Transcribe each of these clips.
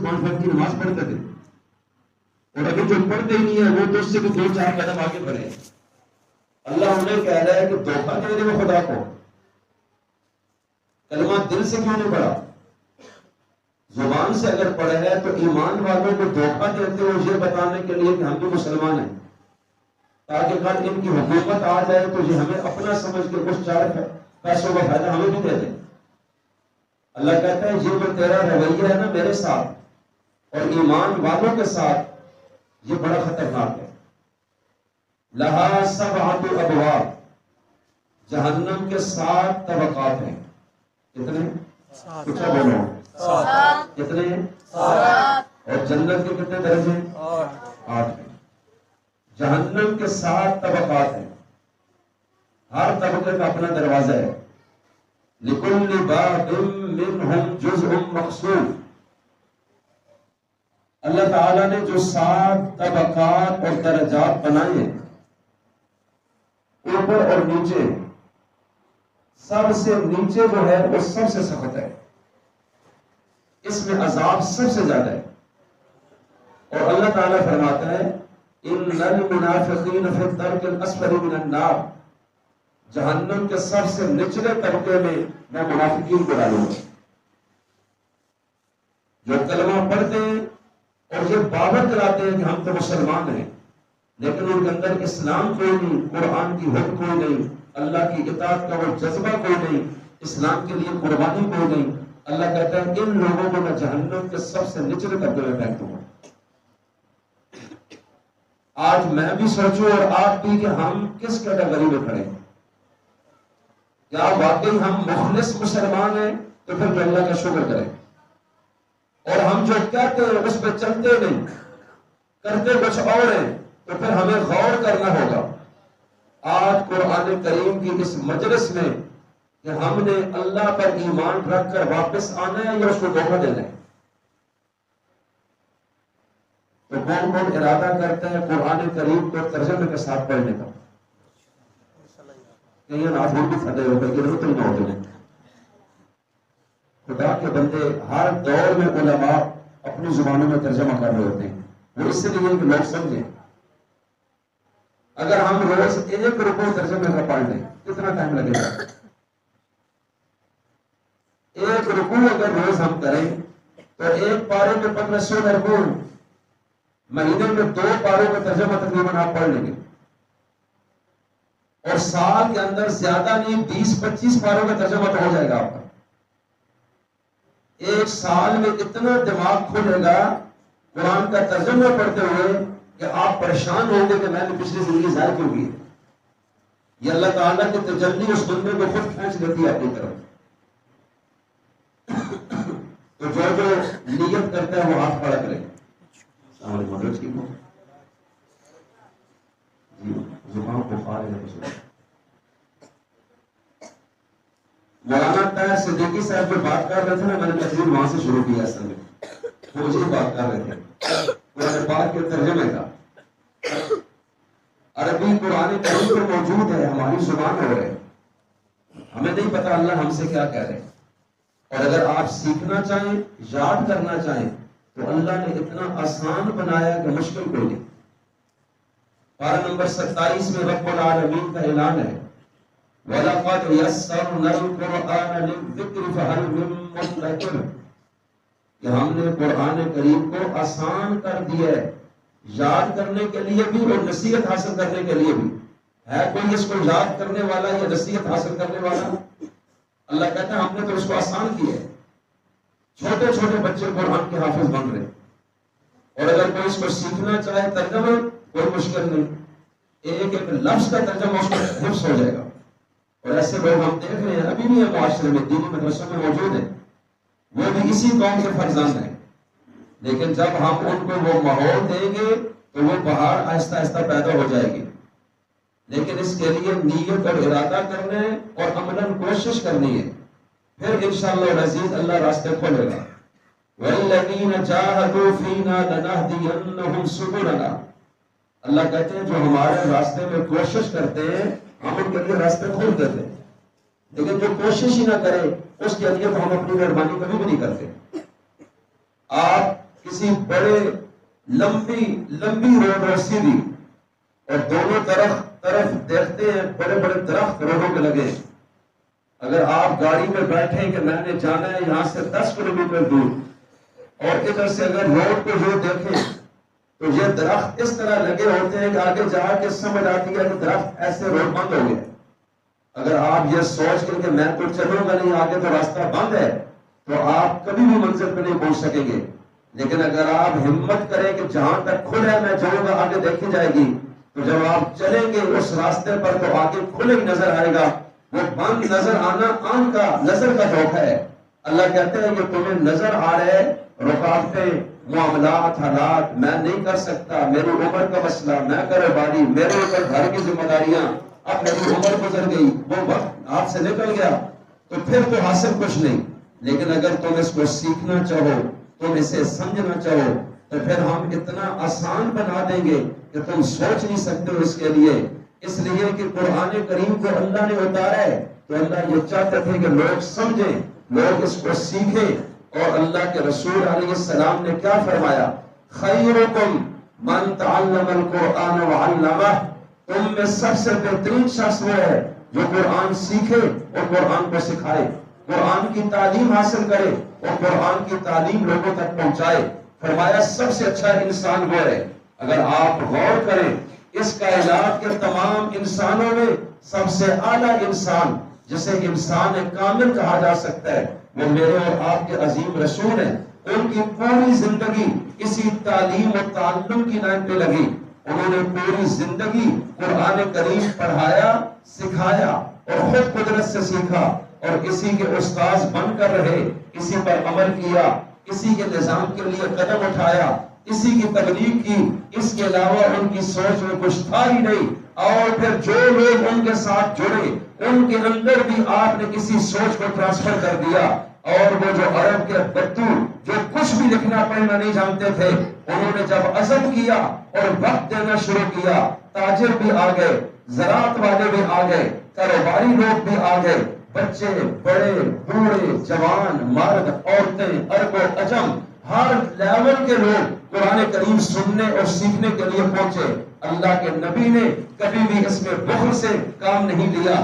پانچ وقت کی نماز پڑھتے تھے، اور ابھی جو پڑھتے ہی نہیں ہے وہ تو اس سے بھی 2-4 قدم آگے بڑھے. اللہ انہیں کہہ رہا ہے کہ دھوکہ دے دے وہ خدا کو، کلمہ دل سے کیوں نہیں پڑھا؟ زبان سے اگر پڑھے ہے تو ایمان والوں کو دھوکہ دیتے ہو یہ بتانے کے لیے کہ ہم بھی مسلمان ہیں، تاکہ کل ان کی حکومت آ جائے تو یہ ہمیں اپنا سمجھ کے کچھ 4 پیسوں کا فائدہ ہمیں بھی دے دیں. اللہ کہتا ہے یہ جو تیرا رویہ ہے نا میرے ساتھ اور ایمان والوں کے ساتھ، یہ بڑا خطرناک ہے. لہا 7 ابواب، جہنم کے 7 طبقات ہیں. کتنے؟ کچھ بولو. کتنے؟ اور جنت کے کتنے درجے؟ 8. جہنم کے 7 طبقات ہیں، ہر طبقے کا اپنا دروازہ ہے. لِكُلِّ بَابٍ مِّنْهُمْ جُزْءٌ مَقْسُومٌ. اللہ تعالیٰ نے جو 7 طبقات اور درجات بنائے ہیں، اوپر اور نیچے، سب سے نیچے جو ہے وہ سب سے سخت ہے، اس میں عذاب سب سے زیادہ ہے. اور اللہ تعالیٰ فرماتا ہے ان المنافقین فی الدرک الاسفل من النار، جہنم کے سب سے نچلے طبقے میں میں منافقین کو ڈالوں گا. جو کلمہ پڑھتے ہیں اور یہ باور کراتے ہیں کہ ہم تو مسلمان ہیں، لیکن ان کے اندر اسلام کوئی نہیں، قرآن کی حکم کوئی نہیں، اللہ کی اطاعت کا وہ جذبہ کوئی نہیں، اسلام کے لیے قربانی کوئی نہیں. اللہ کہتا ہے ان لوگوں کو میں جہنم کے سب سے نچلے طبقے میں پھینک دوں گا. آج میں بھی سوچوں اور آپ بھی کہ ہم کس کیٹیگری میں کھڑے ہیں. کیا واقعی ہم مخلص مسلمان ہیں؟ تو پھر اللہ کا شکر کریں. اور ہم جو کہتے ہیں اس پہ چلتے نہیں، کرتے کچھ اور ہیں، تو پھر ہمیں غور کرنا ہوگا. آج قرآن کریم کی اس مجلس میں کہ ہم نے اللہ پر ایمان رکھ کر واپس آنا ہے یا اس کو دھوکہ دینا ہے. تو کون کون ارادہ کرتا ہے قرآن کریم کو ترجمے کے ساتھ پڑھنے کا؟ کہیں نافذ بھی پھٹے ہوتے کہ ضرورت نہیں ہوتے ہیں. خدا کے بندے ہر دور میں علماء اپنی زبانوں میں ترجمہ کر رہے ہوتے ہیں، وہ اس لیے کہ لوگ سمجھیں. اگر ہم روز 1 رکوع ترجمے کا پڑھ لیں کتنا ٹائم لگے گا؟ 1 رکوع اگر روز ہم کریں تو 1 پارے میں 1500 رکوع، مہینے میں 2 پاروں کا ترجمہ تقریباً آپ پڑھ لیں گے. اور سال کے اندر زیادہ نہیں 20-25 پاروں کا ترجمہ تو ہو جائے گا آپ کا. 1 سال میں اتنا دماغ کھلے گا قرآن کا ترجمہ پڑھتے ہوئے کہ آپ پریشان ہوں گے کہ میں نے پچھلی زندگی ضائع کیوں کی. یہ اللہ تعالیٰ کی تجلی اس بندے کو خود کھینچ لیتی ہے اپنی طرف. تو جو نیت کرتا ہے وہ ہاتھ کھڑا کرے. السلام علیکم ٹھیک ہو جی؟ زبان بخار ہے. مولانا طاہر صدیقی صاحب جو بات کر رہے تھے نا، میں نے تقریر وہاں سے شروع کیا. اصل میں وہ مجھے بات کر رہے تھے قرآن پاک کے ترجمے کا. عربی قرآن کریم پر موجود ہے، ہماری زبان ہو رہے، ہمیں نہیں پتا اللہ ہم سے کیا کہہ رہے. اور اگر آپ سیکھنا چاہیں، یاد کرنا چاہیں تو اللہ نے اتنا آسان بنایا کہ مشکل کوئی نہیں. پارہ نمبر 27 میں رب العالمین کا اعلان ہے وَلَقَدْ يَسَّرْنَا الْقُرْآنَ لِلذِّكْرِ فَهَلْ مِن مُّدَّكِرٍ، کہ ہم نے قرآن کریم کو آسان کر دیا ہے یاد کرنے کے لیے بھی اور نصیحت حاصل کرنے کے لیے بھی. ہے کوئی اس کو یاد کرنے والا یا نصیحت حاصل کرنے والا؟ اللہ کہتا ہے ہم نے تو اس کو آسان کیا ہے. چھوٹے چھوٹے بچے قرآن کے حافظ بن رہے، اور اگر کوئی اس کو سیکھنا چاہے ترجمہ کوئی مشکل نہیں، ایک ایک لفظ کا ترجمہ اس کو حفظ ہو جائے گا. اور ایسے لوگ ہم دیکھ رہے ہیں ابھی بھی ہے معاشرے میں، دینی مدرسوں میں موجود ہیں، وہ بھی اسی قوم کے فرزند ہیں. لیکن جب ہم ان کو وہ ماحول دیں گے تو وہ بہار آہستہ آہستہ پیدا ہو جائے گی. لیکن اس کے لیے نیت اور ارادہ کرنا ہے اور عملاً کوشش کرنی ہے، پھر انشاءاللہ العزیز اللہ راستے کھولے گا. وَالَّذِينَ جَاهَدُوا فِينَا لَنَهْدِيَنَّهُمْ سُبُلَنَا، اللہ کہتے ہیں جو ہمارے راستے میں کوشش کرتے ہیں ہم ان کے لیے راستے کھول دیتے ہیں. لیکن جو کوشش ہی نہ کرے اس کے لیے تو ہم اپنی مہربانی کبھی بھی نہیں کرتے. آپ کسی بڑے لمبی روڈ اور سیدھی، اور دونوں طرف دیکھتے ہیں بڑے بڑے درخت روڈوں پہ لگے، اگر آپ گاڑی میں بیٹھیں کہ میں نے جانا ہے یہاں سے 10 کلومیٹر دور، اور ادھر سے اگر روڈ پہ جو دیکھیں تو یہ درخت اس طرح لگے ہوتے ہیں کہ آگے جا کے سمجھ آتی ہے کہ درخت ایسے روڈ بند ہو گئے. اگر آپ یہ سوچ کر کہ میں تو چلوں گا نہیں، آگے تو راستہ بند ہے، تو آپ کبھی بھی منزل پہ نہیں پہنچ سکیں گے. لیکن اگر آپ ہمت کریں کہ جہاں تک کھل ہے میں جاؤں گا، آگے دیکھی جائے گی، تو جب آپ چلیں گے اس راستے پر تو آگے کھلے نظر آئے گا. وہ بند نظر آنا آنکھ کا نظر کا دھوکہ ہے. اللہ کہتے ہیں کہ تمہیں نظر آ رہے رکاوٹیں، معاملات، حالات، میں نہیں کر سکتا، میری عمر کا مسئلہ، میں کاروباری، میرے اوپر گھر کی ذمہ داریاں، اب میری عمر گزر گئی، وہ وقت آپ سے نکل گیا، تو پھر تو حاصل کچھ نہیں. لیکن اگر تم اس کو سیکھنا چاہو، تم اسے سمجھنا چاہو، تو پھر ہم اتنا آسان بنا دیں گے کہ تم سوچ نہیں سکتے ہو اس کے لیے. اس لیے کہ قرآن کریم کو اللہ نے اتارا ہے تو اللہ یہ چاہتے تھے کہ لوگ سمجھیں، لوگ اس کو سیکھیں. اور اللہ کے رسول علیہ السلام نے کیا فرمایا؟ خیرکم من تعلم القرآن وعلمہ، تم میں سب سے بہترین شخص وہ ہے جو قرآن سیکھے اور قرآن کو سکھائے، قرآن کی تعلیم حاصل کرے اور قرآن کی تعلیم لوگوں تک پہنچائے. فرمایا سب سے اچھا انسان وہ ہے. اگر آپ غور کریں اس کائنات کے تمام انسانوں میں سب سے اعلیٰ انسان جسے انسان کامل کہا جا سکتا ہے وہ میرے اور آپ کے عظیم رسول ہیں. ان کی پوری زندگی اسی تعلیم و تعلم کی لائن پہ لگی. انہوں نے پوری زندگی قرآن کریم پڑھایا، سکھایا اور خود قدرت سے سیکھا، اور اسی کے استاذ بن کر رہے، اسی پر عمل کیا، اسی کے نظام کے لیے قدم اٹھایا، اسی کی تبلیغ کی. اس کے علاوہ ان کی سوچ میں کچھ تھا ہی نہیں. اور پھر جو لوگ ان کے ساتھ جڑے ان کے اندر بھی آپ نے اسی سوچ کو ٹرانسفر کر دیا. اور وہ جو عرب کے بدو جو کچھ بھی لکھنا پڑھنا نہیں جانتے تھے، انہوں نے جب عزم کیا اور وقت دینا شروع کیا، تاجر بھی آ گئے، زراعت والے بھی آ گئے، کاروباری لوگ بھی آ گئے، بچے، بڑے، بوڑھے، جوان، مرد، عورتیں، عرب و عجم، ہر لیول کے لوگ قرآن کریم سننے اور سیکھنے کے لیے پہنچے. اللہ کے نبی نے کبھی بھی اس میں بخل سے کام نہیں لیا.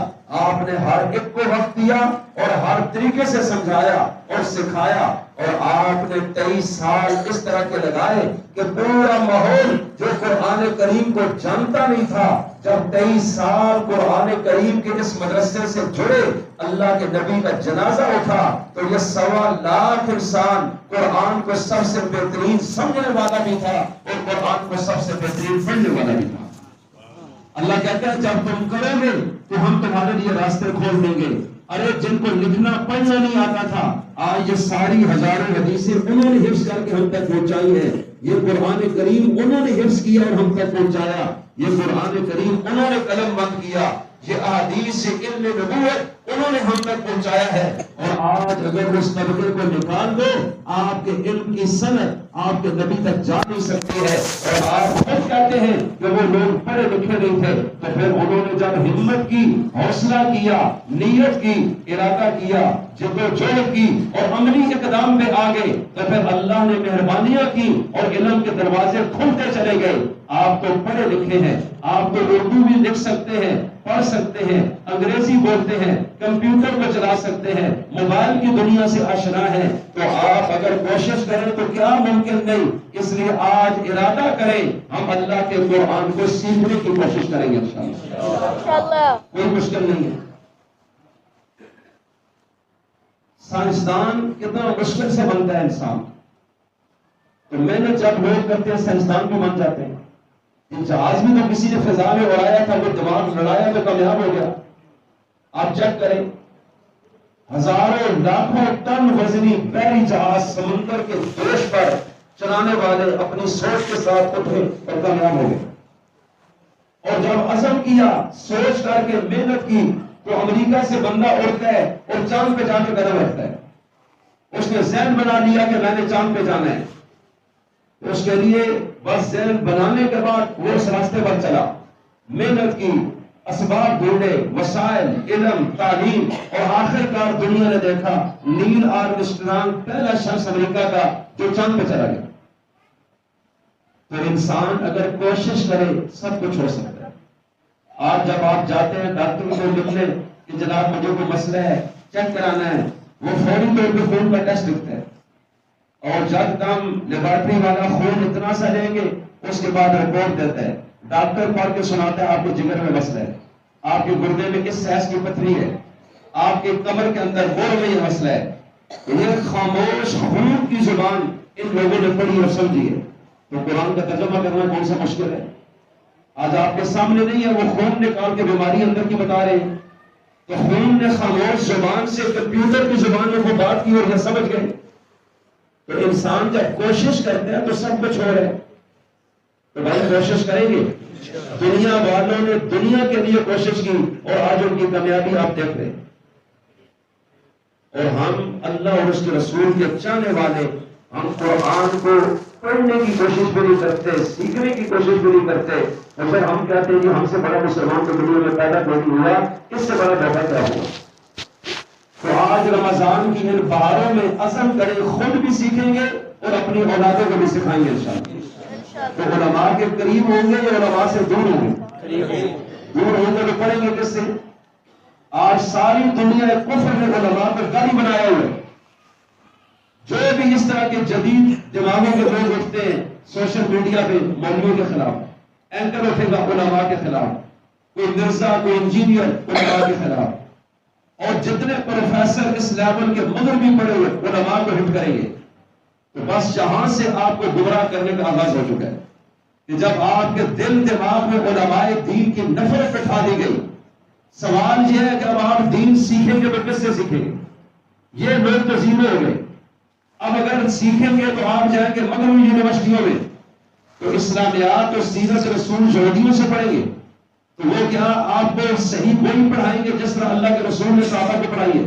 آپ نے ہر ایک کو وقت دیا اور ہر طریقے سے سمجھایا اور سکھایا. اور آپ نے 23 سال اس طرح کے لگائے کہ پورا ماحول جو قرآن کریم کو جانتا نہیں تھا، جب 23 سال قرآن کریم کے اس مدرسے سے جڑے، اللہ کے نبی کا جنازہ اٹھا تو یہ 1.25 لاکھ انسان قرآن کو سب سے بہترین سمجھنے والا بھی تھا اور قرآن کو سب سے بہترین پڑھنے والا بھی تھا. اللہ کہتا ہے جب تم کرو گے تو ہم تمہارے لیے راستے کھول دیں گے. ارے جن کو لکھنا پڑھنا نہیں آتا تھا، آج یہ ساری ہزاروں حدیثیں انہوں نے حفظ کر کے ہم تک پہنچائی ہیں. یہ قرآن کریم انہوں نے حفظ کیا اور ہم تک پہنچایا. یہ قرآن کریم انہوں نے قلم بند کیا. یہ احادیث علم نبوت انہوں نے ہم تک پہنچایا ہے. اور آج اگر اس طبقے کو نکال دو، آپ کے علم کی صنعت آپ کے نبی تک جا نہیں سکتی ہے. اور آپ خود کہتے ہیں کہ وہ لوگ پڑھے لکھے نہیں تھے، تو پھر انہوں نے جب ہمت کی، حوصلہ کیا، نیت کی، ارادہ کیا، جدوجہد کی اور عملی اقدام میں آ گئے، تو پھر اللہ نے مہربانیاں کی اور علم کے دروازے کھلتے چلے گئے. آپ تو پڑھے لکھے ہیں، آپ تو اردو بھی لکھ سکتے ہیں، پڑھ سکتے ہیں، انگریزی بولتے ہیں، کمپیوٹر کو چلا سکتے ہیں، موبائل کی دنیا سے آشنا ہیں، تو آپ اگر کوشش کریں تو کیا ممکن نہیں. اس لیے آج ارادہ کریں، ہم اللہ کے قرآن کو سیکھنے کی کوشش کریں گے انشاءاللہ. کوئی مشکل نہیں ہے. سائنسدان کتنا مشکل سے بنتا ہے انسان، تو محنت جب لوگ کرتے ہیں سائنسدان بھی بن جاتے ہیں. جہاز بھی تو کسی نے فضا میں اڑایا تھا، وہ دماغ لڑایا تو کامیاب ہو گیا. آپ چیک کریں، ہزاروں لاکھوں ٹن وزنی بحری جہاز سمندر کے دوش پر چلانے والے اپنی سوچ کے ساتھ اٹھے اور کامیاب ہو گئے. اور جب عزم کیا، سوچ کر کے محنت کی، تو امریکہ سے بندہ اڑتا ہے اور چاند پہ جا کے قدم رکھتا ہے. اس نے ذہن بنا لیا کہ میں نے چاند پہ جانا ہے. اس کے لیے بس ذہن بنانے کے بعد وہ اس راستے پر چلا، محنت کی، اسباب ڈھونڈے، وسائل، علم، تعلیم، اور آخر کار دنیا نے دیکھا نیل آرمسٹرانگ پہلا شخص امریکہ کا جو چاند پہ چلا گیا. تو انسان اگر کوشش کرے سب کچھ ہو سکتا ہے. آج جب آپ جاتے ہیں ڈاکٹر کو لکھنے کہ جناب مجھے کوئی مسئلہ ہے چیک کرانا ہے, وہ فوری طور پہ خون کا ٹیسٹ لکھتا ہے, اور جب ہم لیبارٹری والا خون اتنا سا لیں گے اس کے بعد رپورٹ دیتا ہے, ڈاکٹر پڑھ کے سناتا ہے آپ کو جگر میں مسئلہ ہے, آپ کے گردے میں کس سائز کی پتھری ہے, آپ کے کمر کے اندر بور میں یہ مسئلہ ہے. یہ خاموش خون کی زبان ان لوگوں نے پڑھی اور سمجھی ہے. تو قرآن کا ترجمہ کرنا کون سا مشکل ہے؟ آج آپ کے سامنے نہیں ہے, وہ خون نکال کے بیماری اندر کی بتا رہے ہیں. تو خون نے خاموش زبان سے کمپیوٹر کی زبان میں وہ بات کی اور یہ سمجھ گئے. تو انسان جب کوشش کرتا ہے تو سب کچھ ہو رہا ہے. تو بھائی کوشش کریں گے. دنیا والوں نے دنیا کے لیے کوشش کی اور آج ان کی کامیابی آپ دیکھ رہے ہیں. اور ہم اللہ اور اس کے رسول کے چاہنے والے, ہم قرآن کو پڑھنے کی کوشش بھی نہیں کرتے, سیکھنے کی کوشش بھی نہیں کرتے, اور پھر ہم کہتے ہیں کہ ہم سے بڑا مسلمان تو دنیا میں پیدا نہیں ہوا, اس سے بڑا دھوکہ کیا ہوا. تو آج رمضان کی ان بہاروں میں عزم کریں, خود بھی سیکھیں گے اور اپنی اولادوں کو بھی سکھائیں گے انشاءاللہ. تو علماء کے قریب ہوں گے یا علماء سے دور ہوں گے؟ دور ہوں گے تو پڑھیں گے کس سے؟ آج ساری دنیا کفر نے علماء پر گالی بنایا ہوا ہے. جو بھی اس طرح کے جدید دماغوں کے لوگ اٹھتے ہیں سوشل میڈیا پہ مولویوں کے خلاف, اینکر اٹھے گا علماء کے خلاف, کوئی مرزا کوئی انجینئر علماء کے خلاف, اور جتنے پروفیسر اس لیول کے مگر بھی پڑے ہوئے علماء کو ہٹ کریں گے. تو بس جہاں سے آپ کو گمراہ کرنے کا آغاز ہو چکا ہے کہ جب آپ کے دل دماغ میں علماء دین کی نفرت بٹھا دی گئی. سوال یہ ہے کہ اب آپ دین سیکھیں گے تو کس سے سیکھیں گے؟ یہ لوگ تو زیرو ہو گئے. اب اگر سیکھیں گے تو آپ جائیں گے مغربی یونیورسٹیوں میں تو اسلامیات اور سیرت رسول یہودیوں سے پڑھیں گے. تو وہ کیا آپ کو صحیح وہی پڑھائیں گے جس طرح اللہ کے رسول نے صحابہ کو پڑھائی ہے؟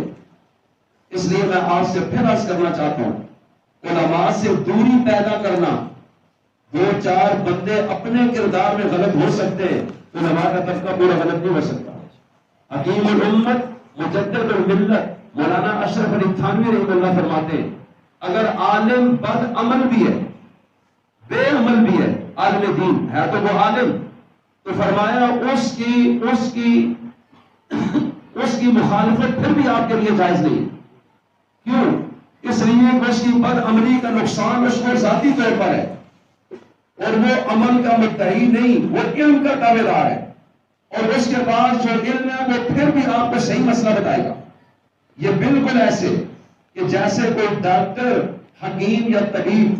اس لیے میں آپ سے پھر عرض کرنا چاہتا ہوں, علماء سے دوری پیدا کرنا. دو چار بندے اپنے کردار میں غلط ہو سکتے ہیں, علماء کا طبقہ پورا غلط نہیں ہو سکتا. حکیم الامت مجدد الملت مولانا اشرف علی تھانوی رحمہ اللہ فرماتے ہیں اگر عالم بد عمل بھی ہے, بے عمل بھی ہے, عالم دین ہے تو وہ عالم, تو فرمایا اس کی مخالفت پھر بھی آپ کے لیے جائز نہیں. کیوں؟ اس لیے کہ اس کی بد عملی کا نقصان اس کو ذاتی طور پر ہے, اور وہ عمل کا مدعی نہیں, وہ علم کا دعوے دار ہے, اور اس کے بعد جو علم ہے وہ پھر بھی آپ کو صحیح مسئلہ بتائے گا. یہ بالکل ایسے کہ جیسے کوئی ڈاکٹر حکیم یا طبیب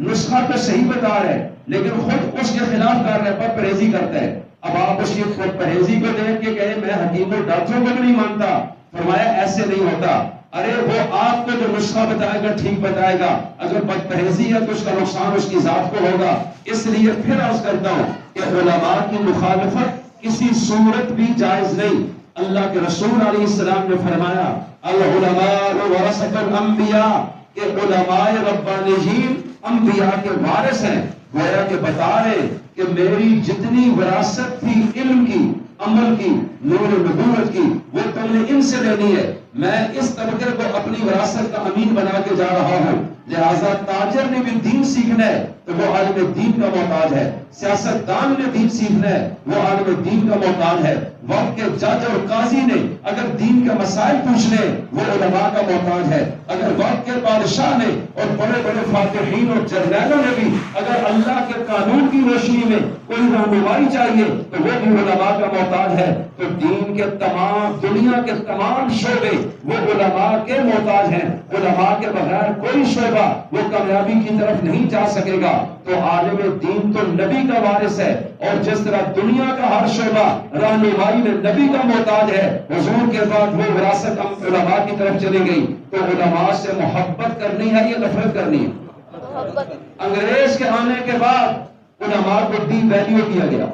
نسخہ تو صحیح بتا رہا ہے لیکن خود اس کے خلاف کر رہا ہے, پرہیزی کرتا ہے. اب آپ اس کی پرہیزی کو دیکھ کے کہیں میں حکیم اور ڈاکٹروں کو بھی نہیں مانتا. فرمایا ایسے نہیں ہوتا. ارے وہ آپ کو جو نسخہ بتائے گا ٹھیک بتائے گا, اگر بد پرہیزی ہے تو اس کا نقصان اس کی ذات کو ہوگا. اس لیے پھر عرض کرتا ہوں کہ علماء کی مخالفت کسی صورت بھی جائز نہیں. اللہ کے رسول علیہ السلام نے فرمایا العلماء ورثۃ الانبیاء, کہ علماء ربانیین انبیاء کے وارث ہیں. گویا کہ بتا رہے کہ میری جتنی وراثت تھی علم کی, عمل کی, نور نبوت کی, وہ تم نے ان سے لینی ہے. میں اس طبقے کو اپنی وراثت کا امین بنا کے جا رہا ہوں. لہذا تاجر نے بھی دین سیکھنا ہے تو وہ عالم دین کا محتاج ہے. سیاست دان نے دین سیکھنا ہے وہ عالم دین کا محتاج ہے. وقت کے جج اور قاضی نے اگر دین کے مسائل پوچھنے وہ علماء کا محتاج ہے. اگر وقت کے بادشاہ نے اور بڑے بڑے فاتحین اور جرنیلوں نے بھی اگر اللہ کے قانون کی روشنی میں کوئی رہنمائی چاہیے تو وہ بھی علماء کا محتاج ہے. تو دین کے تمام دنیا کے تمام شعبے وہ علماء کے محتاج ہیں. علماء کے بغیر کوئی شعبہ وہ کامیابی کی طرف نہیں جا سکے گا. تو عالم دین تو نبی کا وارث ہے, اور جس طرح دنیا کا ہر شعبہ رہنمائی میں نبی کا محتاج ہے, حضور کے بعد وہ وراثت علماء کی طرف چلی گئی. تو علماء سے محبت کرنی ہے یا نفرت کرنی ہے؟ انگریز کے آنے کے بعد علماء کو ڈی ویلیو کیا گیا.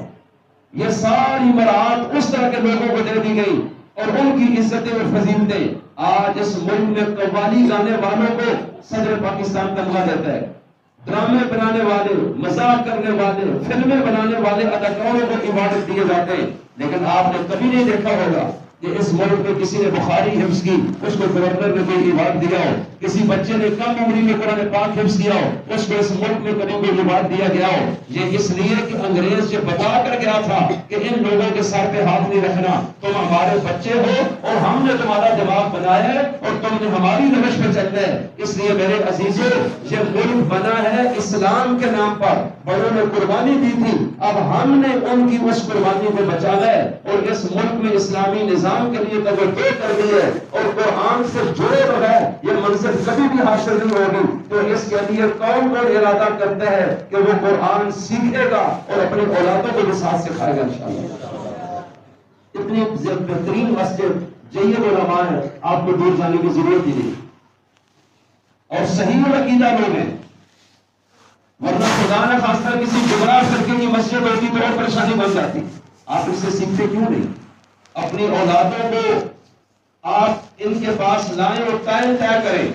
یہ ساری مراعات اس طرح کے لوگوں کو دے دی گئی اور ان کی عزتیں اور فضیلتیں. آج اس ملک میں قوالی گانے والوں کو صدر پاکستان تنخواہ دیتا ہے. ڈرامے بنانے والے, مذاق کرنے والے, فلمیں بنانے والے اداکاروں کو ایوارڈ دیے جاتے ہیں. لیکن آپ نے کبھی نہیں دیکھا ہوگا کہ اس ملک میں کسی نے بخاری حفظ کی، اس کو گورنر نے کوئی ایوارڈ دیا ہو، کسی بچے نے کم عمری میں قرآن پاک حفظ کیا ہو، اس کو اس ملک میں کبھی کوئی ایوارڈ دیا گیا ہو، یہ اس لیے کہ انگریز یہ بتا کر گیا تھا کہ ان لوگوں کے سر پہ ہاتھ نہیں رکھنا، تم ہمارے بچے ہو اور ہم نے تمہارا دماغ بنایا ہے اور تم نے ہماری روش پہ چلنا ہے۔ اس لیے میرے عزیزوں، یہ ملک بنا ہے اسلام کے نام پر، بڑوں نے قربانی دی تھی، اب ہم نے ان کی اس قربانی کو بچانا ہے اور اس ملک میں اسلامی نظام کے لیے توجہ کرنی ہے اور قرآن سے جڑے بغیر یہ منزل کبھی بھی حاصل نہیں ہوگی۔ تو اس کے لیے کون کون ارادہ کرتا ہے کہ وہ قرآن سیکھے گا اور اپنی اولادوں کو بھی ساتھ سکھائے گا انشاءاللہ۔ اتنی بہترین مسجد جید علماء ہے، آپ کو دور جانے کی ضرورت ہی نہیں، اور صحیح عقیدہ لوگ ہیں، ورنہ خدا نہ خاصہ کسی گمراہ فرقے کی مسجد ہوتی تو اور پریشانی بن جاتی۔ آپ اس سے سیکھتے کیوں نہیں؟ اپنی اولادوں کو آپ ان کے پاس لائیں اور ٹائم طے کریں،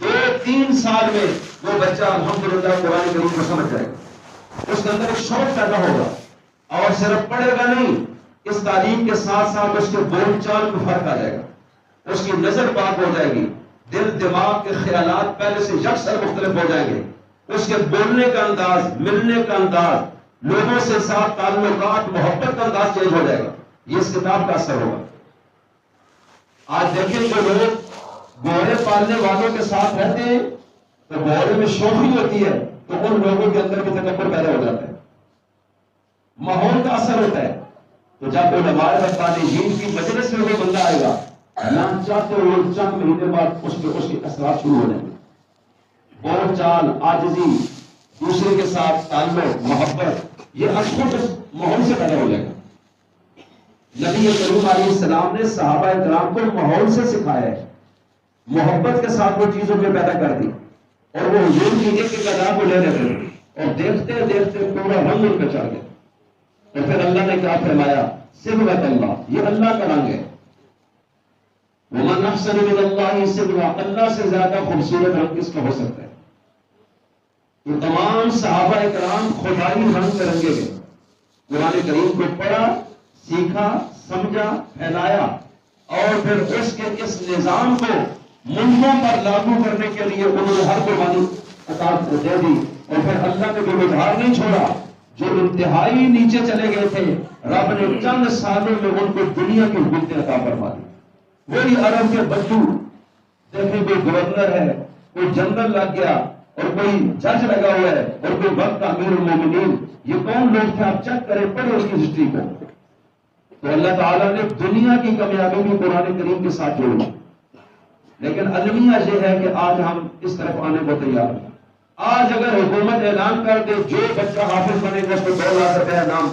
2-3 سال میں وہ بچہ الحمدللہ قرآن کریم کو سمجھ جائے گا، اس کے اندر ایک شوق پیدا ہوگا اور صرف پڑھے گا نہیں، اس تعلیم کے ساتھ ساتھ اس کے بول چال میں فرق آ جائے گا، اس کی نظر پاک ہو جائے گی، دل دماغ کے خیالات پہلے سے یکسر مختلف ہو جائیں گے، اس کے بولنے کا انداز، ملنے کا انداز، لوگوں سے ساتھ تعلقات، محبت کا انداز چینج ہو جائے گا۔ یہ اس کتاب کا اثر ہوگا۔ آج دیکھیں جو لوگ گھوڑے پالنے والوں کے ساتھ رہتے ہیں تو گھوڑے میں شوخی ہوتی ہے تو ان لوگوں کے اندر بھی تکبر پیدا ہو جاتا ہے، ماحول کا اثر ہوتا ہے۔ تو جب علماء ربانیین کی مجلس میں وہ بندہ آئے گا، نہ چاہتے ہوئے چند مہینے بعد اس کے اثرات شروع ہو جائیں گے، بول چال، عاجزی، دوسرے کے ساتھ تعلق، محبت، یہ اشخاص اس ماحول سے پیدا ہو جائے گا۔ نبی کریم علیہ السلام نے صحابہ کرام کو ماحول سے سکھایا ہے، محبت کے ساتھ وہ چیزوں کو پیدا کر دی، اور وہ حضور کی ایک ایک ادا کو لے لیتے اور دیکھتے دیکھتے پورا رنگ ان پہ چڑھ گیا۔ اور پھر اللہ نے کیا فرمایا؟ صبغۃ اللہ، یہ اللہ کا رنگ ہے۔ ومن احسن من اللہ صبغہ، اللہ سے زیادہ خوبصورت رنگ کس کا ہو سکتا ہے؟ یہ تمام صحابہ کرام خدائی رنگ میں رنگے گئے، قرآن کریم کو پڑھا، سیکھا، سمجھا، پھیلایا، اور پھر اس کے اس نظام کو ملکوں پر لاگو کرنے کے لیے انہوں نے ہر قربانی عطا دے دی، اور پھر اللہ نے بھی ادھار نہیں چھوڑا۔ جو انتہائی نیچے چلے گئے تھے، رب نے چند سالوں میں ان کو دنیا کی حکومتیں عطا فرما دی۔ وہی عرب کے بچوں، دیکھیں کوئی گورنر ہے، کوئی جنرل لگ گیا، اور کوئی جج لگا ہوا ہے، اور کوئی وقت امیر المومنین، یہ کون لوگ تھے؟ آپ چیک کریں، پڑھیں اس کی ہسٹری کو۔ تو اللہ تعالیٰ نے دنیا کی کامیابی بھی قرآن کریم کے ساتھ جوڑی، لیکن المیہ یہ ہے کہ آج ہم اس طرف آنے کو تیار ہیں۔ آج اگر حکومت اعلان کر دے جو بچہ حافظ بنے گا اس کو 2 لاکھ روپے انعام،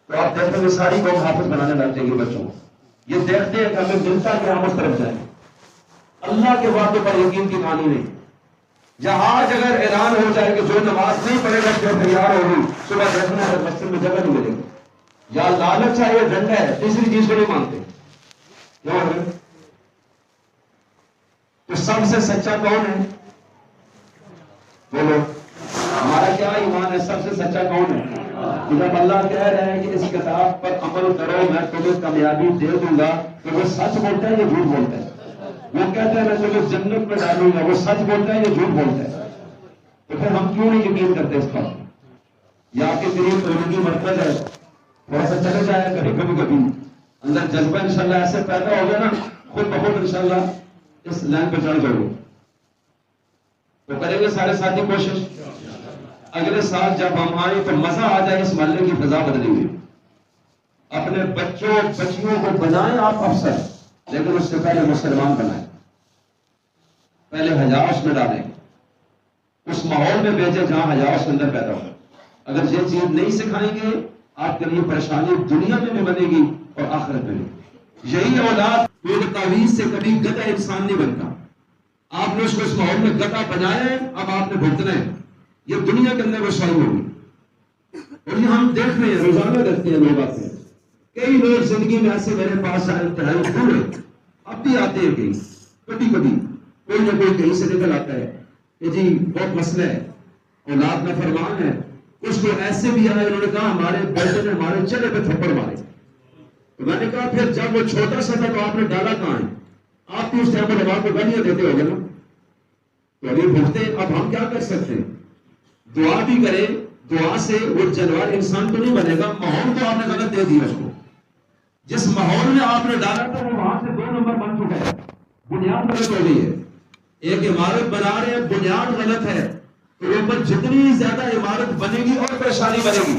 تو آپ دیکھیں گے ساری قوم حافظ بنانے لگ جائے گی بچوں کو۔ یہ دیکھتے ہیں کہ ہمیں ملتا کہ ہم اس طرف جائیں۔ اللہ کے وعدے پر یقین کی کہانی نہیں۔ جہاز اگر اعلان ہو جائے کہ جو نماز نہیں پڑھے گا جو تیار ہوگی، صبح دیکھنا ہے مسجد میں جگہ نہیں ملے گی، یا لالچ ہے یا ڈنڈا ہے، تیسری چیز کو نہیں مانتے۔ کیوں ہے؟ تو سب سے سچا کون ہے؟ بولو، ہمارا کیا ایمان ہے؟ سب سے سچا کون ہے؟ جب اللہ کہہ رہے ہیں کہ اس کتاب پر عمل کرو میں تمہیں کامیابی دے دوں گا، تو وہ سچ بولتا ہے یا جھوٹ بولتا ہے؟ وہ کہتے ہیں میں تمہیں جنت میں ڈالوں گا، وہ سچ بولتا ہے یا جھوٹ بولتا ہے؟ تو پھر ہم کیوں نہیں یقین کرتے اس پر؟ یہ آپ کے قریب زندگی مرکز ہے، تھوڑا سا چلے جائے کبھی کبھی اندر جذبہ انشاءاللہ ایسے پیدا ہو گیا نا، خود بخود انشاءاللہ اس لائن پہ چڑھ جاؤ گے۔ تو کریں گے سارے ساتھی کوشش، اگلے سال جب ہم آئیں تو مزہ آ جائے، اس محلے کی فضا بدلیں گے۔ اپنے بچوں بچیوں کو بنائیں آپ افسر، لیکن اس سے پہلے مسلمان بنائیں، پہلے حیا اس میں ڈالیں، اس ماحول میں بھیجیں جہاں حیا اس کے اندر پیدا ہو۔ اگر یہ چیز نہیں سکھائیں گے آپ کے لیے پریشانی دنیا میں بھی بنے گی اور آخرت میں بھی۔ یہی اولاد کوئی تعویذ سے کبھی گدھا انسان نہیں بنتا، آپ نے اس کو اس ماحول میں گدھا بنایا ہے، اب آپ نے بھگتنا ہے، یہ دنیا کے اندر رسوائی ہوگی۔ اور یہ ہم دیکھ رہے ہیں، روزانہ دیکھتے ہیں لوگ آتے ہیں، کئی لوگ زندگی میں ایسے میرے پاس انتہائی دور ہیں، اب بھی آتے ہیں، کہیں کبھی کوئی نہ کوئی کہیں سے نکل آتا ہے کہ جی بہت مسئلہ ہے، اولاد میں فرمان ہے، اس کو ایسے بھی آئے، انہوں نے کہا ہمارے بیٹے نے ہمارے چلے پہ تھپڑ مارے، تو میں نے کہا پھر جب وہ چھوٹا سا تھا تو آپ نے ڈالا کہاں ہے؟ آپ بھی اس ٹائم پر نماز کو گالیاں دیتے ہو گے نا. تو ابھی بھولتے اب ہم کیا کر سکتے ہیں؟ دعا بھی کرے، دعا سے وہ جانور انسان تو نہیں بنے گا. ماحول تو آپ نے غلط دے دیا اس کو. جس ماحول میں آپ نے ڈالا تھا وہ وہاں سے 2 نمبر بن چکا ہے. بنیاد غلط ہو گئی ہے. ایک عمارت بنا رہے ہیں، بنیاد غلط ہے تو اوپر جتنی زیادہ عمارت بنے گی اور پریشانی بنے گی.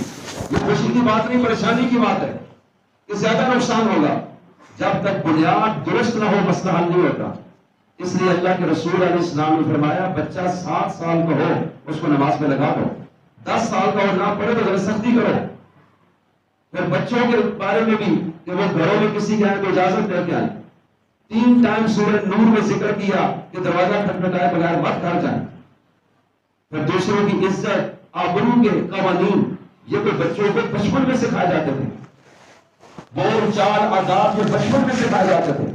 یہ خوشی کی بات نہیں، پریشانی کی بات ہے کہ زیادہ نقصان ہوگا. جب تک بنیاد درست نہ ہو مسئلہ حل نہیں ہوتا. اس لیے اللہ کے رسول علیہ السلام نے فرمایا بچہ 7 سال کا ہو اس کو نماز میں لگا دو. 10 سال کا ہو نہ پڑھے تو ذرا سختی کرو. پھر بچوں کے بارے میں بھی کہ وہ گھروں میں کسی کے آئے تو اجازت دے کے آئیں. 3 ٹائم سورہ نور میں ذکر کیا کہ دروازہ کھٹکھٹائے بغیر مت گھر جائیں. پھر دوسروں کی عزت، آبرو کے قوانین یہ تو بچوں کو بچپن میں سکھائے جاتے تھے. بول چال آداب یہ بچپن میں سکھائے جاتے تھے.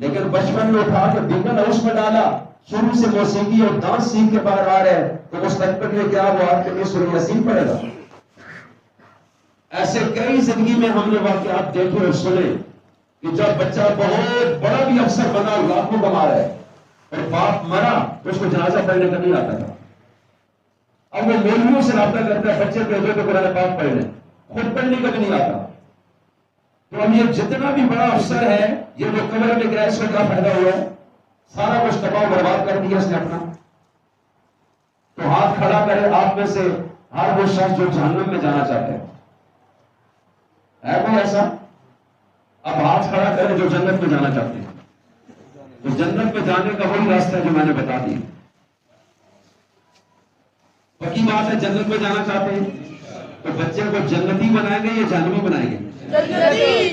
لیکن بچپن میں اٹھا کے بیگن ہاؤس میں ڈالا، شروع سے موسیقی اور ڈانس سیکھ کے باہر آ رہے ہیں تو مستقبل میں کیا وہ آپ کے لیے سورہ یاسین پڑھے گا. ایسے کئی زندگی میں ہم نے واقعات دیکھے اور سنے کہ جب بچہ بہت بڑا بھی افسر بنا، لاکھوں کما رہا ہے اور باپ مرا تو اس کو جنازہ پڑھنے کا نہیں آتا تھا. اب وہ مولویوں سے رابطہ کرتا ہے بچے بھیجو تو قرآن پاک پڑھ لیں، خود پڑھنے کا بھی نہیں آتا. تو اب یہ جتنا بھی بڑا افسر ہے یہ جو قبر میں گیا اس میں کیا فائدہ ہوا ہے؟ سارا کچھ تباہ برباد کر دیا اس نے اپنا. تو ہاتھ کھڑا کرے آپ میں سے ہر وہ شخص جو جہنم میں جانا چاہتے ہیں. ہے کوئی ایسا؟ اب ہاتھ کھڑا کرے جو جنت میں جانا چاہتے ہیں. تو جنت میں جانے کا وہی راستہ ہے جو میں نے بتا دیا. پکی بات ہے جنت میں جانا چاہتے ہیں تو بچے کو جنتی بنائیں گے یا جہنمی بنائیں گے؟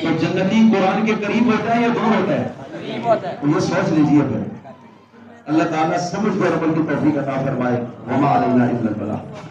تو جنتی قرآن کے قریب ہوتا ہے یا دور ہوتا ہے؟ تو یہ سوچ لیجیے. پھر اللہ تعالیٰ سمجھ کر عمل کی توفیق عطا فرمائے. وما علینا الا البلاغ.